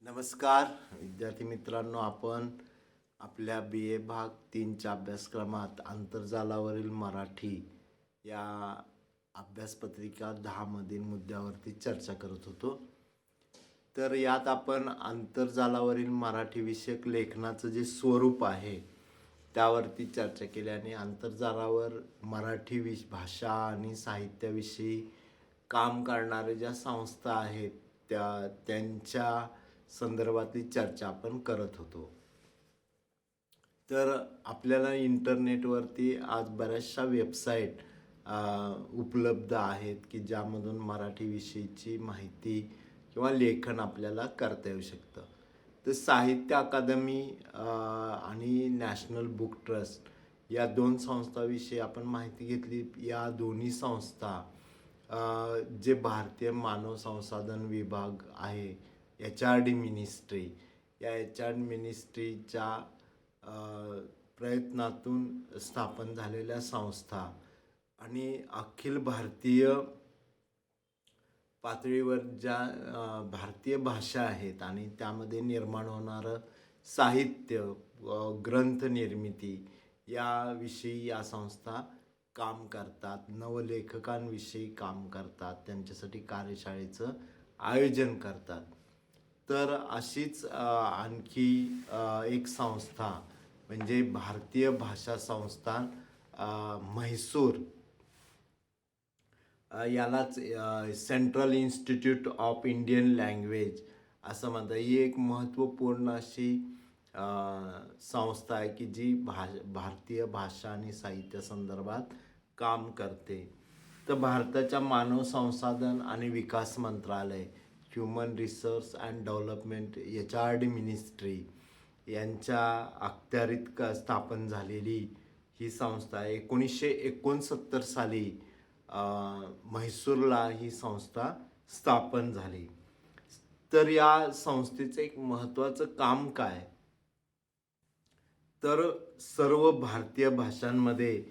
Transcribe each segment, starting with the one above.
नमस्कार विद्यार्थी मित्रांनो, आपण आपल्या BA भाग 3च्या अभ्यासक्रमात आंतरजालावरील मराठी या अभ्यासपत्रिका 10 मधील मुद्द्यावरती चर्चा करत होतो. तर यात आपण आंतरजालावरील मराठी विषयक लेखनाचं जे स्वरूप आहे त्यावरती चर्चा केली आणि आंतरजालावर मराठी भाषा आणि साहित्याविषयी काम करणारे ज्या संस्था आहेत त्यांच्या संदर्भातली चर्चा आपण करत होतो. तर आपल्याला इंटरनेटवरती आज बऱ्याचशा वेबसाईट उपलब्ध आहेत की ज्यामधून मराठी विषयीची माहिती किंवा लेखन आपल्याला करता येऊ शकतं. तर साहित्य अकादमी आणि नॅशनल बुक ट्रस्ट या दोन संस्थांविषयी आपण माहिती घेतली. या दोन्ही संस्था जे भारतीय मानव संसाधन विभाग आहे, HRD मिनिस्ट्री, या HRD मिनिस्ट्रीच्या प्रयत्नातून स्थापन झालेल्या संस्था आणि अखिल भारतीय पातळीवर ज्या भारतीय भाषा आहेत आणि त्यामध्ये निर्माण होणारं साहित्य, ग्रंथ निर्मिती याविषयी या संस्था काम करतात, नवलेखकांविषयी काम करतात, त्यांच्यासाठी कार्यशाळेचं आयोजन करतात. तर अशीच आणखी एक संस्था म्हणजे भारतीय भाषा संस्थान म्हैसूर, यालाच central institute of Indian language असं म्हणतात. ही एक महत्त्वपूर्ण अशी संस्था आहे की जी भारतीय भाषा आणि साहित्य संदर्भात काम करते. तर भारताच्या मानव संसाधन आणि विकास मंत्रालय, human resource and development, HRD ministry यांच्या अखत्यारीत स्थापन झालेली ही संस्था 1969 साली म्हैसूरला ही संस्था स्थापन झाली. तर या संस्थेचं एक महत्त्वाचं काम काय, तर सर्व भारतीय भाषांमध्ये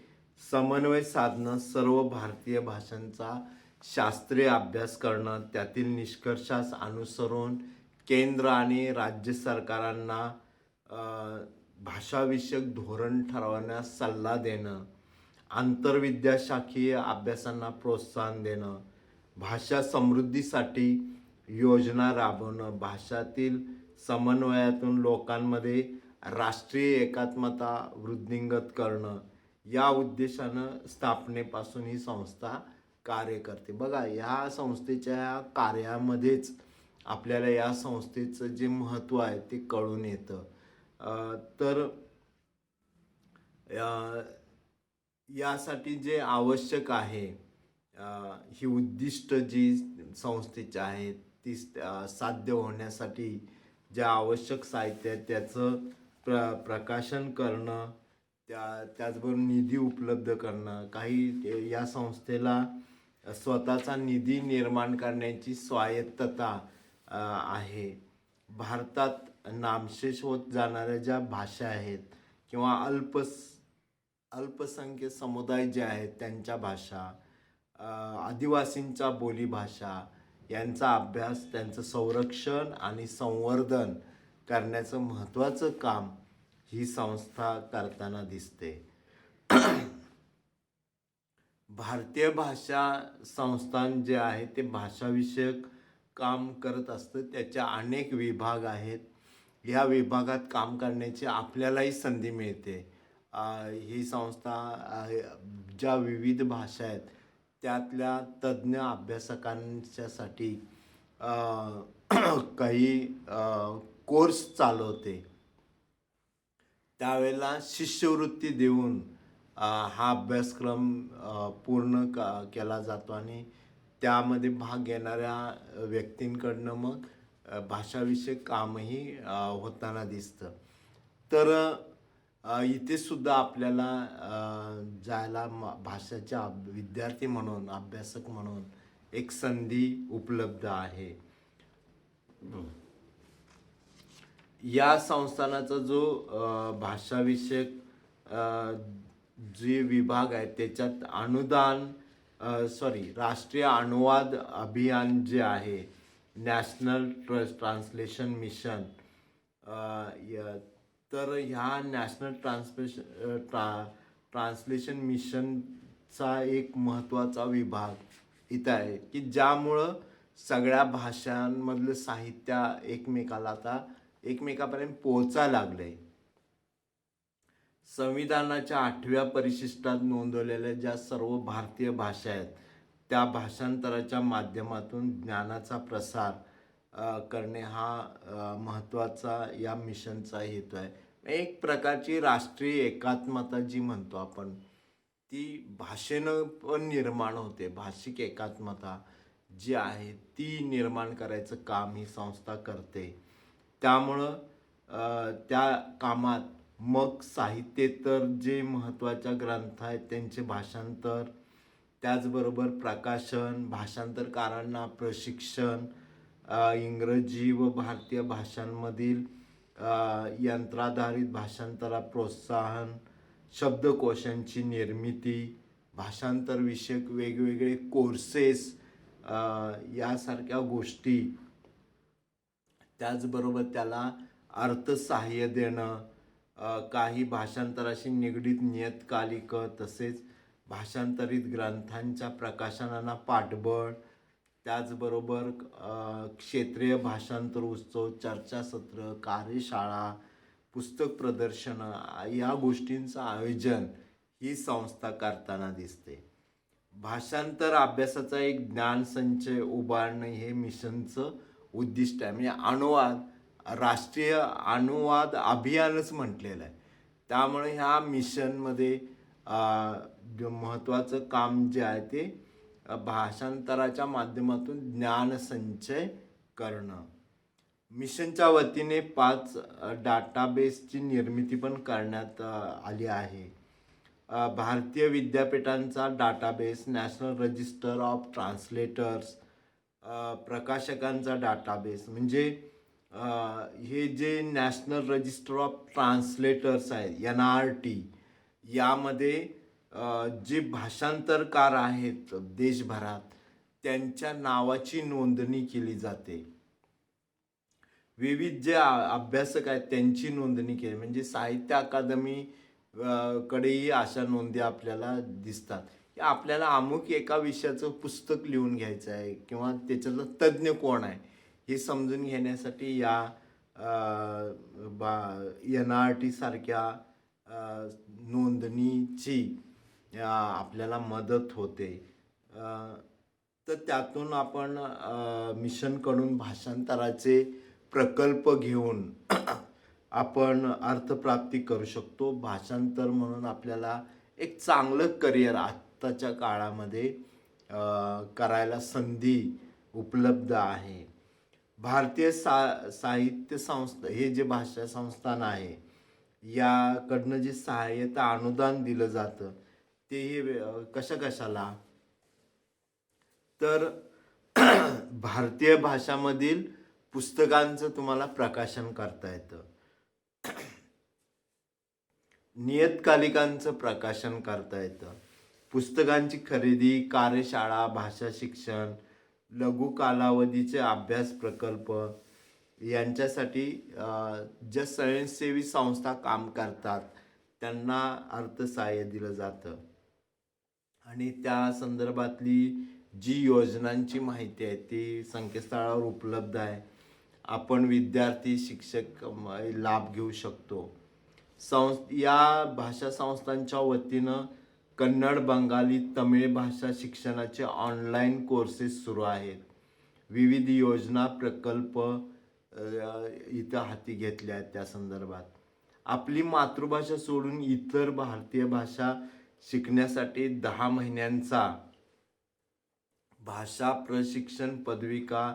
समन्वय साधणं, सर्व भारतीय भाषांचा शास्त्रीय अभ्यास करणं, त्यातील निष्कर्षास अनुसरून केंद्र आणि राज्य सरकारांना भाषाविषयक धोरण ठरवण्यास सल्ला देणं, आंतरविद्याशाखीय अभ्यासांना प्रोत्साहन देणं, भाषा समृद्धीसाठी योजना राबवणं, भाषातील समन्वयातून लोकांमध्ये राष्ट्रीय एकात्मता वृद्धिंगत करणं, या उद्देशानं स्थापनेपासून ही संस्था कार्य करते. बघा, ह्या संस्थेच्या कार्यामध्येच आपल्याला या संस्थेचं जे महत्त्व आहे ते कळून येतं. तर यासाठी जे आवश्यक आहे, ही उद्दिष्ट जी संस्थेची आहेत ती साध्य होण्यासाठी ज्या आवश्यक साहित्य आहे त्याचं प्रकाशन करणं, त्याचबरोबर निधी उपलब्ध करणं, काही या संस्थेला स्वतःचा निधी निर्माण करण्याची स्वायत्तता आहे. भारतात नामशेष होत जाणाऱ्या ज्या भाषा आहेत किंवा अल्पसंख्य समुदाय जे आहेत त्यांच्या भाषा, आदिवासींच्या बोलीभाषा यांचा अभ्यास, त्यांचं संरक्षण आणि संवर्धन करण्याचं महत्त्वाचं काम ही संस्था करताना दिसते. भारतीय भाषा संस्थान जे आहे ते भाषाविषयक काम करत असतं. त्याच्या अनेक विभाग आहेत. या विभागात काम करण्याची आपल्यालाही संधी मिळते. ही संस्था ज्या विविध भाषा आहेत त्यातल्या तज्ज्ञ अभ्यासकांच्यासाठी काही कोर्स चालवते. त्यावेळेला शिष्यवृत्ती देऊन हा अभ्यासक्रम पूर्ण केला जातो आणि त्यामध्ये भाग घेणाऱ्या व्यक्तींकडनं मग भाषाविषयक कामही होताना दिसतं. तर इथे सुद्धा आपल्याला जायला भाषेच्या विद्यार्थी म्हणून, अभ्यासक म्हणून एक संधी उपलब्ध आहे. या संस्थानाचा जो भाषाविषयक जे विभाग आहे त्याच्यात राष्ट्रीय अनुवाद अभियान जे आहे, नॅशनल ट्रान्सलेशन मिशन. तर ह्या नॅशनल ट्रान्सलेशन मिशनचा एक महत्त्वाचा विभाग इथं आहे की ज्यामुळं सगळ्या भाषांमधलं साहित्य एकमेकापर्यंत पोहोचायला लागलंय. संविधानाच्या 8व्या परिशिष्टात नोंदवलेल्या ज्या सर्व भारतीय भाषा आहेत त्या भाषांतराच्या माध्यमातून ज्ञानाचा प्रसार करणे हा महत्त्वाचा या मिशनचा हेतू आहे. एक प्रकारची राष्ट्रीय एकात्मता जी म्हणतो आपण ती भाषेनं पण निर्माण होते. भाषिक एकात्मता जी आहे ती निर्माण करायचं काम ही संस्था करते. त्यामुळं त्या कामात मग साहित्येतर जे महत्त्वाच्या ग्रंथ आहेत त्यांचे भाषांतर, त्याचबरोबर प्रकाशन, भाषांतरकारांना प्रशिक्षण, इंग्रजी व भारतीय भाषांमधील यंत्राधारित भाषांतराला प्रोत्साहन, शब्दकोशांची निर्मिती, भाषांतरविषयक वेगवेगळे कोर्सेस यासारख्या गोष्टी, त्याचबरोबर त्याला अर्थसहाय्य देणं, काही भाषांतराशी निगडीत नियतकालिकं तसेच भाषांतरित ग्रंथांच्या प्रकाशनांना पाठबळ, त्याचबरोबर क्षेत्रीय भाषांतर उत्सव, चर्चासत्र, कार्यशाळा, पुस्तक प्रदर्शनं या गोष्टींचं आयोजन ही संस्था करताना दिसते. भाषांतर अभ्यासाचा एक ज्ञानसंचय उभारणं हे मिशनचं उद्दिष्ट आहे. म्हणजे राष्ट्रीय अनुवाद अभियानच म्हटलेलं आहे. त्यामुळे ह्या मिशनमध्ये महत्त्वाचं काम जे आहे ते भाषांतराच्या माध्यमातून ज्ञानसंचय करणं. मिशनच्या वतीने 5 डाटाबेसची निर्मिती पण करण्यात आली आहे. भारतीय विद्यापीठांचा database, national register of translators, प्रकाशकांचा डाटाबेस. म्हणजे हे जे नॅशनल रजिस्टर ऑफ ट्रान्सलेटर्स आहेत NRT, यामध्ये जे भाषांतरकार आहेत देशभरात त्यांच्या नावाची नोंदणी केली जाते. विविध जे अभ्यासक आहेत त्यांची नोंदणी केली. म्हणजे साहित्य अकादमी कडेही अशा नोंदी आपल्याला दिसतात की आपल्याला अमुक एका विषयाचं पुस्तक लिहून घ्यायचं आहे किंवा त्याच्यातलं तज्ज्ञ कोण आहे हे समजून घेण्यासाठी या NRT सारख्या नोंदणीची आपल्याला मदत होते. तर त्यातून आपण मिशनकडून भाषांतराचे प्रकल्प घेऊन आपण अर्थप्राप्ती करू शकतो. भाषांतर म्हणून आपल्याला एक चांगलं करिअर आत्ताच्या काळामध्ये करायला संधी उपलब्ध आहे. भारतीय साहित्य संस्था हे जे भाषा संस्थान आहे याकडनं जे सहाय्यता अनुदान दिलं जातं ते कशाला तर भारतीय भाषामधील पुस्तकांचं तुम्हाला प्रकाशन करता येतं, नियतकालिकांचं प्रकाशन करता येतं, पुस्तकांची खरेदी, कार्यशाळा, भाषा शिक्षण, लघु कालावधीचे अभ्यास प्रकल्प यांच्यासाठी ज्या स्वयंसेवी संस्था काम करतात त्यांना अर्थसहाय्य दिलं जातं. आणि त्या संदर्भातली जी योजनांची माहिती आहे ती संकेतस्थळावर उपलब्ध आहे. आपण विद्यार्थी शिक्षक लाभ घेऊ शकतो. या भाषा संस्थांच्या वतीनं कन्नड, बंगाली, तमिळ भाषा शिक्षणाचे ऑनलाईन कोर्सेस सुरू आहेत. विविध योजना प्रकल्प इथं हाती घेतल्या आहेत. त्या संदर्भात आपली मातृभाषा सोडून इतर भारतीय भाषा शिकण्यासाठी 10 महिन्यांचा भाषा प्रशिक्षण पदविका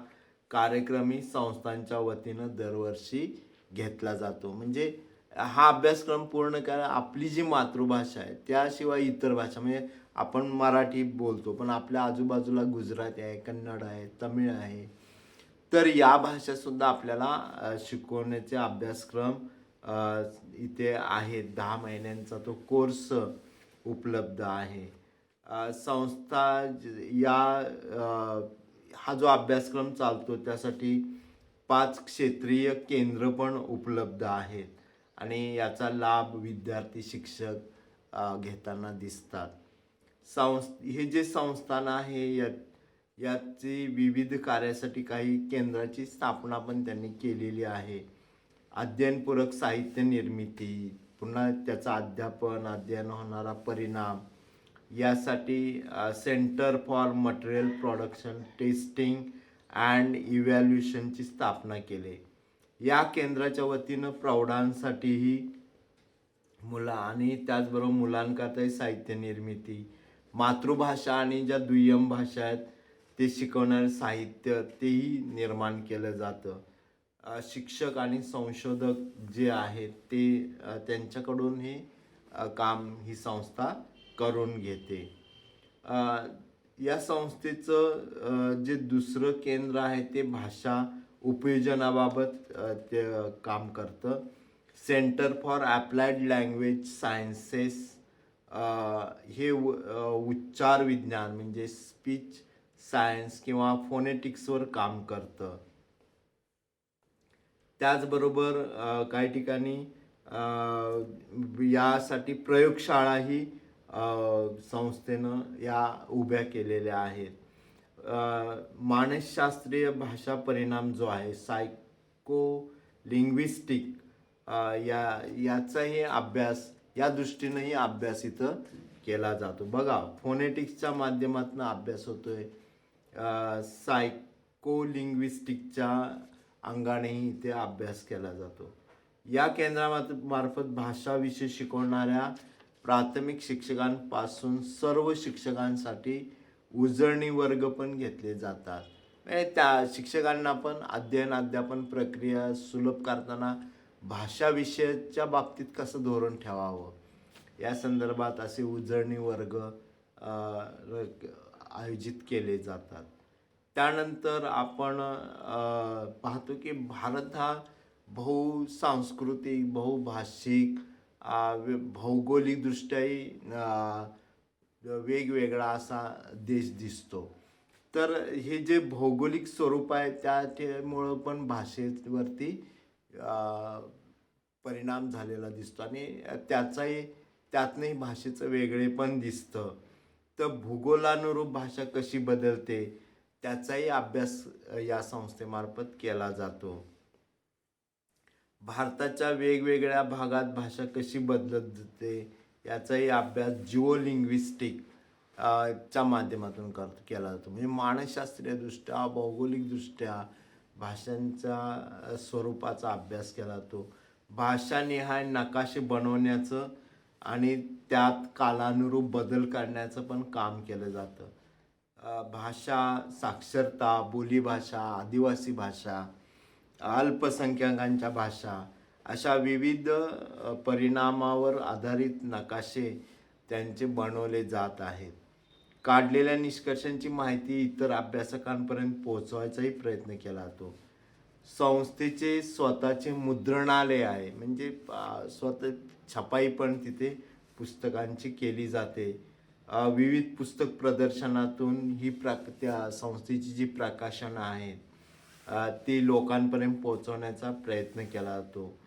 कार्यक्रमी संस्थांच्या वतीनं दरवर्षी घेतला जातो. म्हणजे हा अभ्यासक्रम पूर्ण करा. आपली जी मातृभाषा आहे त्याशिवाय इतर भाषा म्हणजे आपण मराठी बोलतो पण आपल्या आजूबाजूला गुजराती आहे, कन्नड आहे, तमिळ आहे, तर या भाषासुद्धा आपल्याला शिकवण्याचे अभ्यासक्रम इथे आहेत. 10 महिन्यांचा तो कोर्स उपलब्ध आहे. संस्था या हा जो अभ्यासक्रम चालतो त्यासाठी 5 क्षेत्रीय केंद्र पण उपलब्ध आहेत आणि याचा लाभ विद्यार्थी शिक्षक घेताना दिसतात. हे जे संस्थान आहे याची विविध कार्यासाठी काही केंद्राची स्थापना पण त्यांनी केलेली आहे. अध्ययनपूरक साहित्य निर्मिती, पुन्हा त्याचं अध्ययन होणारा परिणाम यासाठी centre for material production testing and इव्हॅल्युएशनची स्थापना केली. या केंद्राच्या वतीनं प्रौढांसाठीही आणि त्याचबरोबर मुलांकरताही साहित्य निर्मिती, मातृभाषा आणि ज्या दुय्यम भाषा आहेत ते शिकवणारे साहित्य तेही निर्माण केलं जातं. शिक्षक आणि संशोधक जे आहेत ते त्यांच्याकडून हे काम ही संस्था करून घेते. या संस्थेचं जे दुसरं केंद्र आहे ते भाषा उपयोजनाबाबत ते काम करतं. Centre for applied language sciences हे उच्चार विज्ञान म्हणजे स्पीच सायन्स किंवा फोनेटिक्सवर काम करतं. त्याचबरोबर काही ठिकाणी यासाठी प्रयोगशाळाही संस्थेनं या उभ्या केलेल्या आहेत. मानसशास्त्रीय भाषा परिणाम जो आहे सायको लिंग्विस्टिक याचाही अभ्यास या दृष्टीनंही अभ्यास इथं केला जातो. बघा, फोनेटिक्सच्या माध्यमातून अभ्यास होतोय, सायको लिंग्विस्टिकच्या अंगानेही इथे अभ्यास केला जातो. या केंद्रामार्फत भाषा विषय शिकवणाऱ्या प्राथमिक शिक्षकांपासून सर्व शिक्षकांसाठी उजळणी वर्ग पण घेतले जातात. त्या शिक्षकांना पण अध्यापन प्रक्रिया सुलभ करताना भाषा विषयाच्या बाबतीत कसं धोरण ठेवावं या संदर्भात असे उजळणी वर्ग आयोजित केले जातात. त्यानंतर आपण पाहतो की भारत हा बहुसांस्कृतिक, बहुभाषिक, भौगोलिकदृष्ट्याही वेगवेगळा असा देश दिसतो. तर हे जे भौगोलिक स्वरूप आहे त्यामुळं पण भाषेवरती परिणाम झालेला दिसतो आणि त्यातनंही भाषेचं वेगळेपण दिसतं. तर भूगोलानुरूप भाषा कशी बदलते त्याचाही अभ्यास या संस्थेमार्फत केला जातो. भारताच्या वेगवेगळ्या भागात भाषा कशी बदलत जाते याचाही अभ्यास जिओलिंग्विस्टिक च्या माध्यमातून केला जातो. म्हणजे मानसशास्त्रीयदृष्ट्या, भौगोलिकदृष्ट्या भाषांच्या स्वरूपाचा अभ्यास केला जातो. भाषानिहाय नकाशे बनवण्याचं आणि त्यात कालानुरूप बदल करण्याचं पण काम केलं जातं. भाषा साक्षरता, बोलीभाषा, आदिवासी भाषा, अल्पसंख्याकांच्या भाषा अशा विविध परिणामावर आधारित नकाशे त्यांचे बनवले जात आहेत. काढलेल्या निष्कर्षांची माहिती इतर अभ्यासकांपर्यंत पोहोचवायचाही प्रयत्न केला जातो. संस्थेचे स्वतःचे मुद्रणालय आहे, म्हणजे स्वतः छपाई पण तिथे पुस्तकांची केली जाते. विविध पुस्तक प्रदर्शनातून त्या संस्थेची जी प्रकाशनं आहेत ती लोकांपर्यंत पोहोचवण्याचा प्रयत्न केला जातो.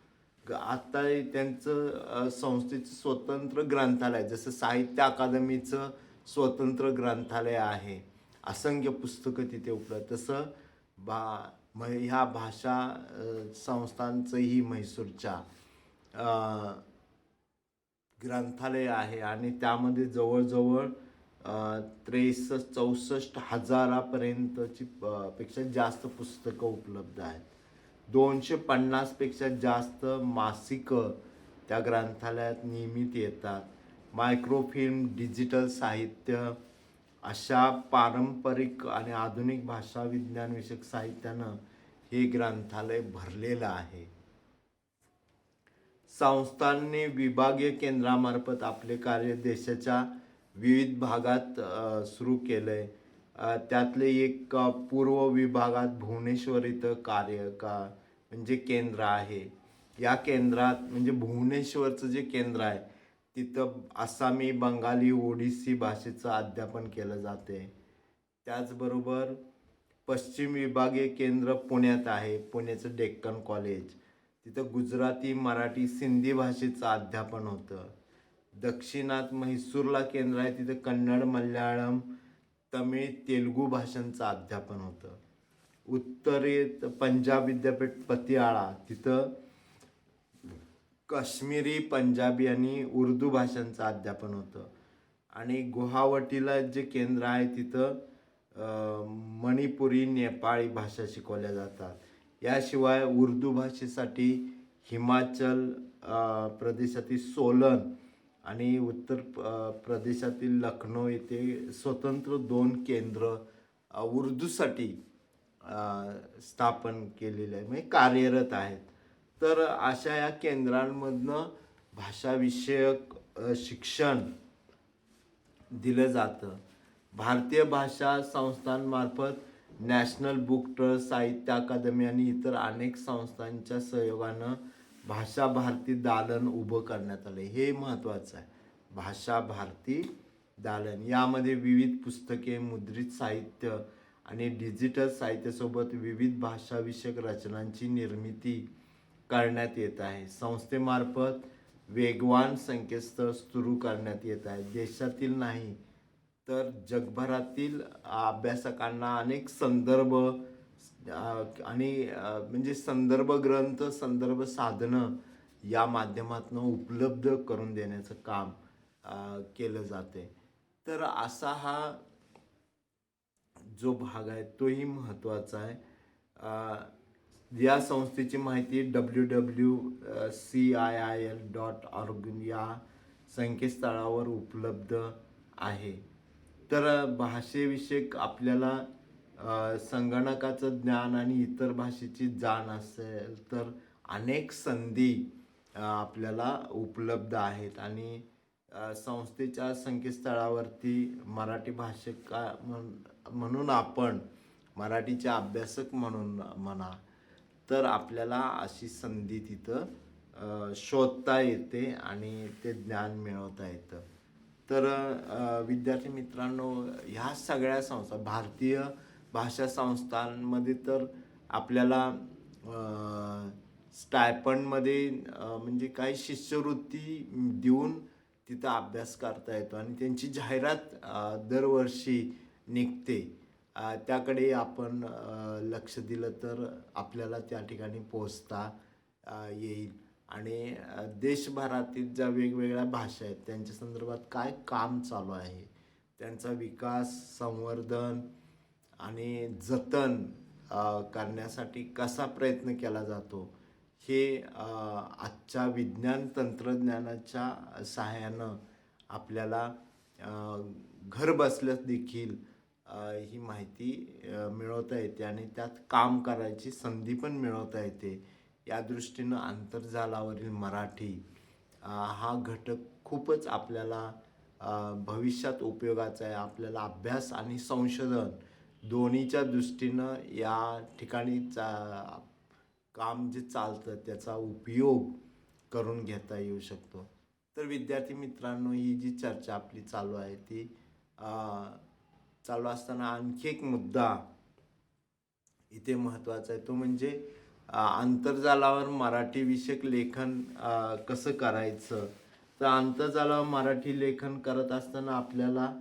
आता त्यांचं संस्थेचं स्वतंत्र ग्रंथालय, जसं साहित्य अकादमीचं स्वतंत्र ग्रंथालय आहे, असंख्य पुस्तकं तिथे उपलब्ध, तसं ह्या भाषा संस्थांचंही म्हैसूरच्या ग्रंथालय आहे आणि त्यामध्ये जवळजवळ 64 हजारापर्यंतची पेक्षा जास्त पुस्तकं उपलब्ध आहेत. 250 पेक्षा जास्त मासिकं त्या ग्रंथालयात नियमित येतात. मायक्रोफिल्म, डिजिटल साहित्य अशा पारंपरिक आणि आधुनिक भाषा विज्ञान विषयक साहित्यानं हे ग्रंथालय भरलेलं आहे. संस्थांनी विभागीय केंद्रामार्फत आपले कार्य देशाच्या विविध भागात सुरू केलंय. त्यातले एक पूर्व विभागात भुवनेश्वर इथं म्हणजे केंद्र आहे. या केंद्रात म्हणजे भुवनेश्वरचं जे केंद्र आहे तिथं आसामी, बंगाली, ओडिसी भाषेचं अध्यापन केलं जाते. त्याचबरोबर पश्चिम विभागीय केंद्र पुण्यात आहे, पुण्याचं डेक्कन कॉलेज. तिथं गुजराती, मराठी, सिंधी भाषेचं अध्यापन होतं. दक्षिणात म्हैसूरला केंद्र आहे, तिथं कन्नड, मल्याळम, तमिळ, तेलुगू भाषांचं अध्यापन होतं. उत्तरेत पंजाब विद्यापीठ पतियाळा, तिथं काश्मीरी, पंजाबी आणि उर्दू भाषांचं अध्यापन होतं. आणि गुवाहाटीला जे केंद्र आहे तिथं मणिपुरी, नेपाळी भाषा शिकवल्या जातात. याशिवाय उर्दू भाषेसाठी हिमाचल प्रदेशातील सोलन आणि उत्तर प्रदेशातील लखनौ येथे स्वतंत्र 2 केंद्र उर्दूसाठी स्थापन केलेले आहे, म्हणजे कार्यरत आहेत. तर अशा या केंद्रांमधनं भाषाविषयक शिक्षण दिलं जातं. भारतीय भाषा संस्थांमार्फत नॅशनल बुक ट्रस्ट, साहित्य अकादमी आणि इतर अनेक संस्थांच्या सहयोगानं भाषा भारती दालन उभं करण्यात आलं. हे महत्त्वाचं आहे. भाषा भारती दालन यामध्ये विविध पुस्तके, मुद्रित साहित्य आणि डिजिटल साहित्यासोबत विविध भाषाविषयक रचनांची निर्मिती करण्यात येत आहे. संस्थेमार्फत वेगवान संकेतस्थळ सुरू करण्यात येत आहे. देशातील नाही तर जगभरातील अभ्यासकांना अनेक संदर्भ आणि म्हणजे संदर्भ ग्रंथ, संदर्भ साधनं या माध्यमातून उपलब्ध करून देण्याचं काम केलं जाते. तर असा हा जो भाग आहे तोही महत्त्वाचा आहे. या संस्थेची माहिती www.ciil.org या संकेतस्थळावर उपलब्ध आहे. तर भाषेविषयक आपल्याला संगणकाचं ज्ञान आणि इतर भाषेची जाण असेल तर अनेक संधी आपल्याला उपलब्ध आहेत. आणि संस्थेच्या संकेतस्थळावरती मराठी भाषिक म्हणून आपण मराठीचे अभ्यासक म्हणून म्हणा तर आपल्याला अशी संधी तिथं शोधता येते आणि ते ज्ञान मिळवता येतं. तर विद्यार्थी मित्रांनो, ह्या सगळ्या संस्था भारतीय भाषा संस्थांमध्ये तर आपल्याला स्टायपंडमध्ये म्हणजे काही शिष्यवृत्ती देऊन तिथं अभ्यास करता येतो आणि त्यांची जाहिरात दरवर्षी निघते. त्याकडे आपण लक्ष दिलं तर आपल्याला त्या ठिकाणी पोहोचता येईल. आणि देशभरातील ज्या वेगवेगळ्या भाषा आहेत त्यांच्या संदर्भात काय काम चालू आहे, त्यांचा विकास, संवर्धन आणि जतन करण्यासाठी कसा प्रयत्न केला जातो हे आजच्या विज्ञान तंत्रज्ञानाच्या सहाय्यानं आपल्याला घर बसल्यास देखील ही माहिती मिळवता येते आणि त्यात काम करायची संधी पण मिळवता येते. या दृष्टीनं आंतरजालावरील मराठी हा घटक खूपच आपल्याला भविष्यात उपयोगाचा आहे. आपल्याला अभ्यास आणि संशोधन दोन्हीच्या दृष्टीनं या ठिकाणी काम जे चालतं त्याचा उपयोग करून घेता येऊ शकतो. तर विद्यार्थी मित्रांनो, ही जी चर्चा आपली चालू आहे ती चालू असताना आणखी एक मुद्दा इथे महत्त्वाचा आहे, तो म्हणजे आंतरजालावर मराठी विषयक लेखन कसं करायचं. तर आंतरजालावर मराठी लेखन करत असताना आपल्याला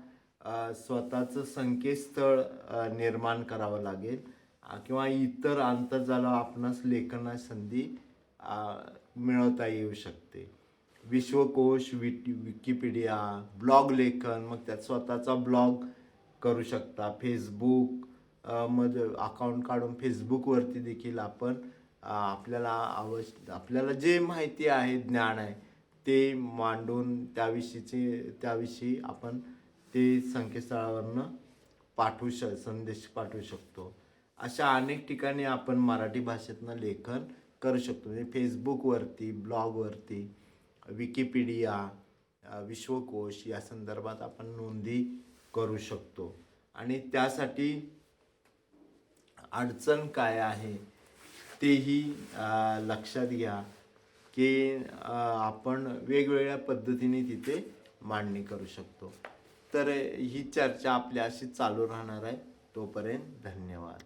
स्वतःचं संकेतस्थळ निर्माण करावं लागेल किंवा इतर आंतरजालावर आपणास लेखनाची संधी मिळवता येऊ शकते. विश्वकोश, विकिपीडिया, ब्लॉग लेखन, मग त्यात स्वतःचा ब्लॉग करू शकता. फेसबुक मध्ये अकाउंट काढून फेसबुकवरती देखील आपण आपल्याला जे माहिती आहे, ज्ञान आहे ते मांडून त्याविषयी आपण ते संकेतस्थळावरनं संदेश पाठवू शकतो. अशा अनेक ठिकाणी आपण मराठी भाषेतनं लेखन करू शकतो. म्हणजे फेसबुकवरती, ब्लॉगवरती, विकिपीडिया, विश्वकोश या संदर्भात आपण नोंदी करू शकतो. आणि त्यासाठी अडचण काय आहे तेही लक्षात घ्या की आपण वेगवेगळ्या पद्धतीने तिथे मांडणी करू शकतो. तर ही चर्चा आपली अशी चालू राहणार आहे. तोपर्यंत धन्यवाद.